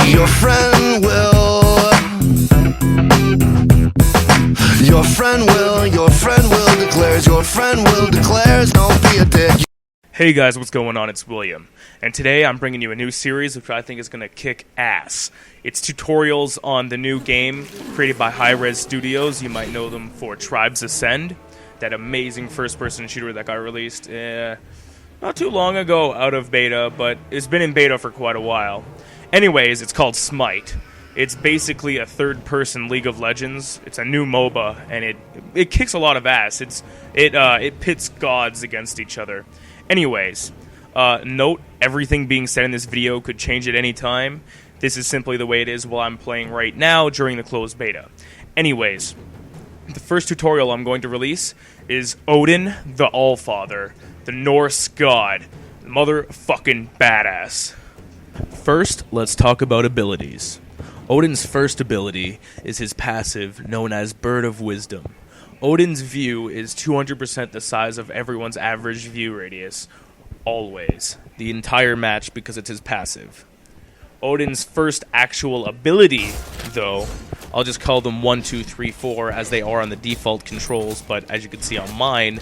Your friend will. Your friend will declares. Your friend will declares. Don't be a dick. Hey guys, what's going on? It's William, and today I'm bringing you a new series which I think is going to kick ass. It's tutorials on the new game created by Hi-Rez Studios. You might know them for Tribes Ascend, that amazing first-person shooter that got released not too long ago out of beta, but it's been in beta for quite a while. Anyways, it's called Smite. It's basically a third-person League of Legends. It's a new MOBA, and it kicks a lot of ass. It pits gods against each other. Anyways, note everything being said in this video could change at any time. This is simply the way it is while I'm playing right now during the closed beta. Anyways, the first tutorial I'm going to release is Odin the Allfather, the Norse god, motherfucking badass. First, let's talk about abilities. Odin's first ability is his passive, known as Bird of Wisdom. Odin's view is 200% the size of everyone's average view radius, always, the entire match, because it's his passive. Odin's first actual ability, though, I'll just call them 1, 2, 3, 4 as they are on the default controls, but as you can see on mine,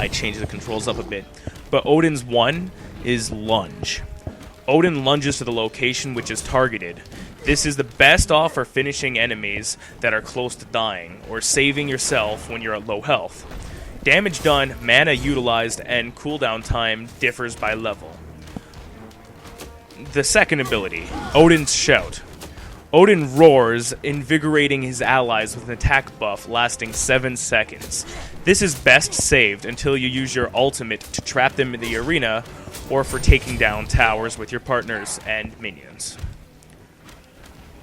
I changed the controls up a bit. But Odin's 1 is Lunge. Odin lunges to the location which is targeted. This is the best off for finishing enemies that are close to dying, or saving yourself when you're at low health. Damage done, mana utilized, and cooldown time differs by level. The second ability, Odin's Shout. Odin roars, invigorating his allies with an attack buff lasting 7 seconds. This is best saved until you use your ultimate to trap them in the arena, or for taking down towers with your partners and minions.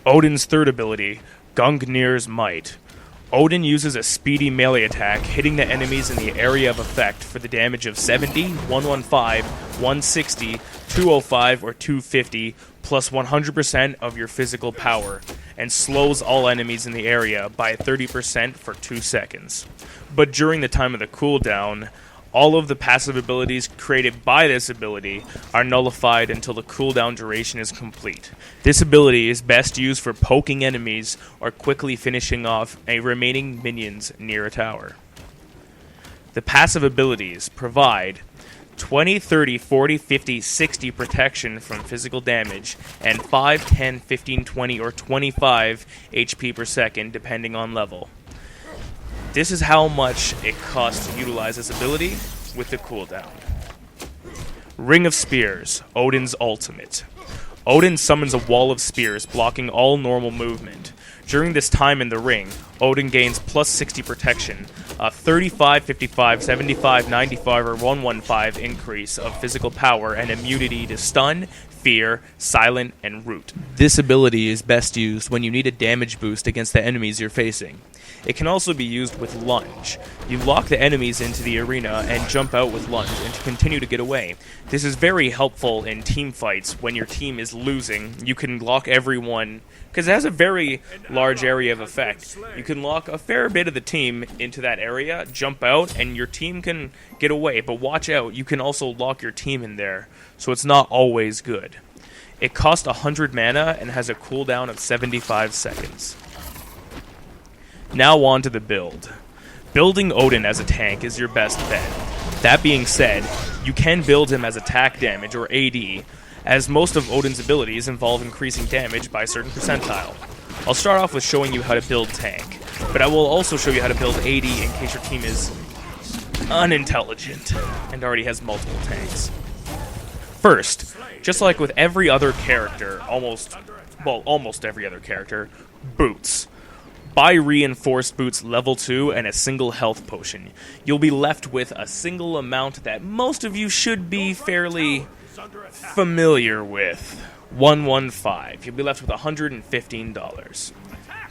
Odin's third ability, Gungnir's Might. Odin uses a speedy melee attack, hitting the enemies in the area of effect for the damage of 70, 115, 160, 205, or 250, plus 100% of your physical power, and slows all enemies in the area by 30% for 2 seconds. But during the time of the cooldown, all of the passive abilities created by this ability are nullified until the cooldown duration is complete. This ability is best used for poking enemies or quickly finishing off a remaining minions near a tower. The passive abilities provide 20, 30, 40, 50, 60 protection from physical damage, and 5, 10, 15, 20, or 25 HP per second depending on level. This is how much it costs to utilize this ability with the cooldown. Ring of Spears, Odin's ultimate. Odin summons a wall of spears, blocking all normal movement. During this time in the ring, Odin gains plus 60 protection, a 35, 55, 75, 95, or 115 increase of physical power, and immunity to stun, fear, silent, and root. This ability is best used when you need a damage boost against the enemies you're facing. It can also be used with Lunge. You lock the enemies into the arena and jump out with Lunge and to continue to get away. This is very helpful in team fights when your team is losing. You can lock everyone, because it has a very large area of effect. You can lock a fair bit of the team into that area, jump out, and your team can get away. But watch out, you can also lock your team in there, so it's not always good. It costs 100 mana and has a cooldown of 75 seconds. Now on to the build. Building Odin as a tank is your best bet. That being said, you can build him as attack damage, or AD, as most of Odin's abilities involve increasing damage by a certain percentile. I'll start off with showing you how to build tank, but I will also show you how to build AD in case your team is unintelligent and already has multiple tanks. First, just like with every other character, almost every other character, boots. Buy reinforced boots level 2 and a single health potion. You'll be left with a single amount that most of you should be fairly familiar with. 115. You'll be left with $115.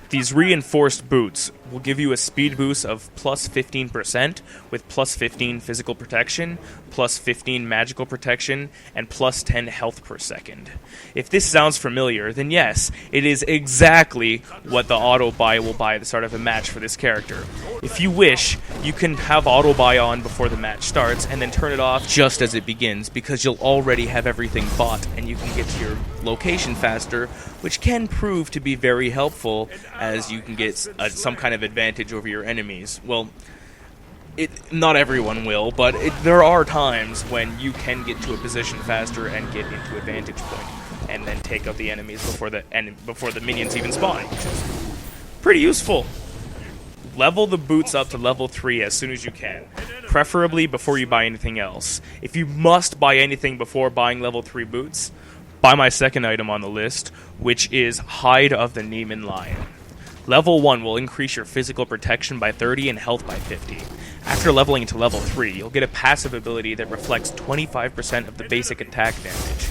These reinforced boots will give you a speed boost of plus 15% with plus 15 physical protection, plus 15 magical protection, and plus 10 health per second. If this sounds familiar, then yes, it is exactly what the auto buy will buy at the start of a match for this character. If you wish, you can have auto buy on before the match starts and then turn it off just as it begins, because you'll already have everything bought and you can get to your location faster, which can prove to be very helpful as you can get some kind of advantage over your enemies. Well, not everyone will, but there are times when you can get to a position faster and get into a vantage point, and then take out the enemies before the minions even spawn, which is pretty useful. Level the boots up to level 3 as soon as you can, preferably before you buy anything else. If you must buy anything before buying level 3 boots, buy my second item on the list, which is Hide of the Neiman Lion. Level 1 will increase your physical protection by 30 and health by 50. After leveling to level 3, you'll get a passive ability that reflects 25% of the basic attack damage.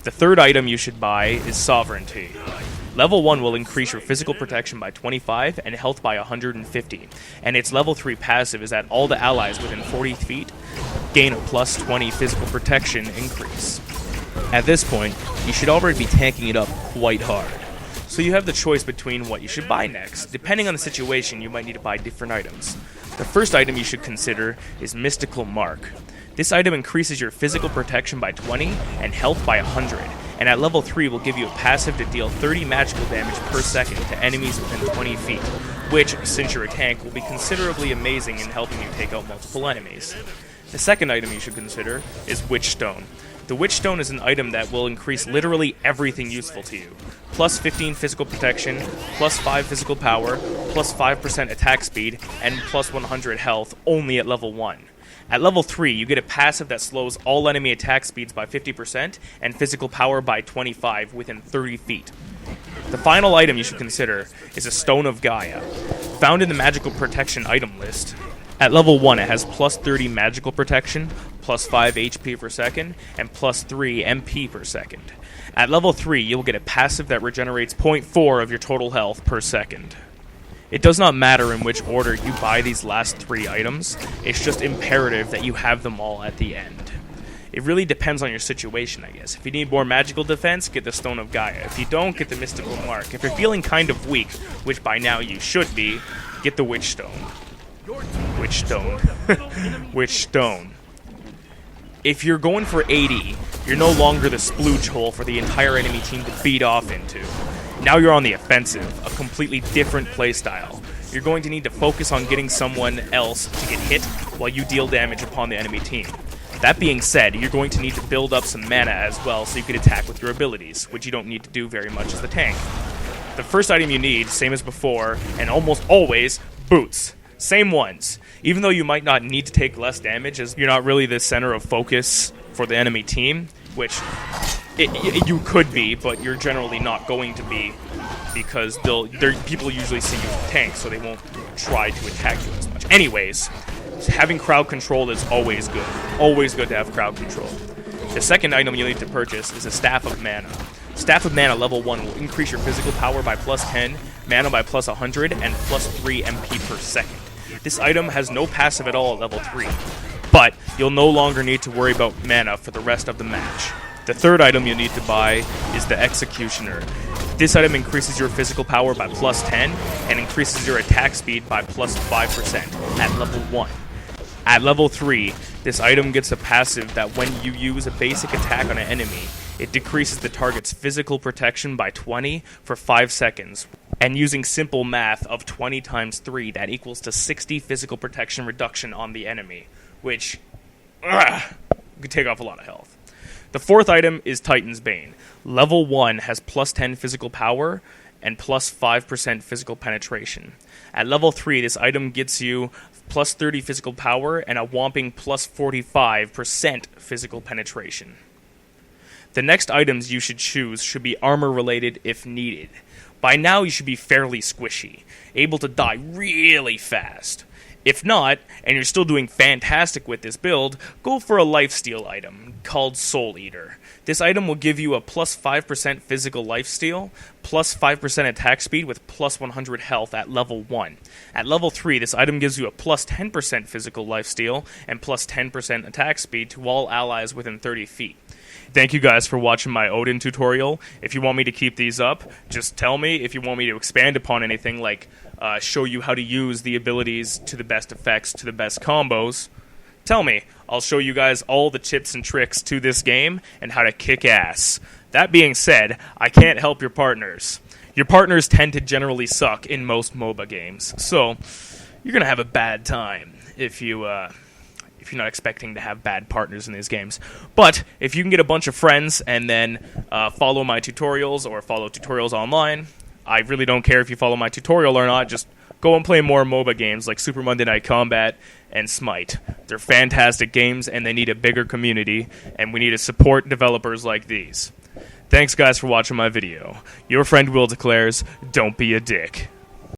The third item you should buy is Sovereignty. Level 1 will increase your physical protection by 25 and health by 150, and its level 3 passive is that all the allies within 40 feet gain a plus 20 physical protection increase. At this point, you should already be tanking it up quite hard. So you have the choice between what you should buy next. Depending on the situation, you might need to buy different items. The first item you should consider is Mystical Mark. This item increases your physical protection by 20 and health by 100, and at level 3 will give you a passive to deal 30 magical damage per second to enemies within 20 feet, which, since you're a tank, will be considerably amazing in helping you take out multiple enemies. The second item you should consider is Witch Stone. The Witch Stone is an item that will increase literally everything useful to you. Plus 15 physical protection, plus 5 physical power, plus 5% attack speed, and plus 100 health only at level 1. At level 3, you get a passive that slows all enemy attack speeds by 50% and physical power by 25 within 30 feet. The final item you should consider is a Stone of Gaia. Found in the magical protection item list, at level 1 it has plus 30 magical protection, plus 5 HP per second, and plus 3 MP per second. At level 3, you'll get a passive that regenerates 0.4 of your total health per second. It does not matter in which order you buy these last 3 items, it's just imperative that you have them all at the end. It really depends on your situation, I guess. If you need more magical defense, get the Stone of Gaia. If you don't, get the Mystical Mark. If you're feeling kind of weak, which by now you should be, get the Witch Stone. Witch Stone. Witch Stone. If you're going for 80, you're no longer the splooge hole for the entire enemy team to beat off into. Now you're on the offensive, a completely different playstyle. You're going to need to focus on getting someone else to get hit while you deal damage upon the enemy team. That being said, you're going to need to build up some mana as well so you can attack with your abilities, which you don't need to do very much as the tank. The first item you need, same as before, and almost always, boots. Same ones. Even though you might not need to take less damage as you're not really the center of focus for the enemy team, which you could be, but you're generally not going to be because people usually see you as a tank, so they won't try to attack you as much. Anyways, having crowd control is always good. Always good to have crowd control. The second item you'll need to purchase is a Staff of Mana. Staff of Mana level 1 will increase your physical power by plus 10, mana by plus 100, and plus 3 MP per second. This item has no passive at all at level 3, but you'll no longer need to worry about mana for the rest of the match. The third item you need to buy is the Executioner. This item increases your physical power by plus 10 and increases your attack speed by plus 5% at level 1. At level 3, this item gets a passive that when you use a basic attack on an enemy, it decreases the target's physical protection by 20 for 5 seconds. And using simple math of 20 times 3, that equals to 60 physical protection reduction on the enemy, which could take off a lot of health. The fourth item is Titan's Bane. Level 1 has plus 10 physical power and plus 5% physical penetration. At level 3, this item gets you plus 30 physical power and a whopping plus 45% physical penetration. The next items you should choose should be armor related if needed. By now you should be fairly squishy, able to die really fast. If not, and you're still doing fantastic with this build, go for a lifesteal item called Soul Eater. This item will give you a plus 5% physical lifesteal, plus 5% attack speed with plus 100 health at level 1. At level 3, this item gives you a plus 10% physical lifesteal and plus 10% attack speed to all allies within 30 feet. Thank you guys for watching my Odin tutorial. If you want me to keep these up, just tell me. If you want me to expand upon anything, like show you how to use the abilities to the best effects, to the best combos, tell me. I'll show you guys all the tips and tricks to this game and how to kick ass. That being said, I can't help your partners. Your partners tend to generally suck in most MOBA games, so you're going to have a bad time if you're not expecting to have bad partners in these games. But if you can get a bunch of friends and then follow my tutorials or follow tutorials online, I really don't care if you follow my tutorial or not, just go and play more MOBA games like Super Monday Night Combat and Smite. They're fantastic games and they need a bigger community, and we need to support developers like these. Thanks guys for watching my video. Your friend Will declares, don't be a dick.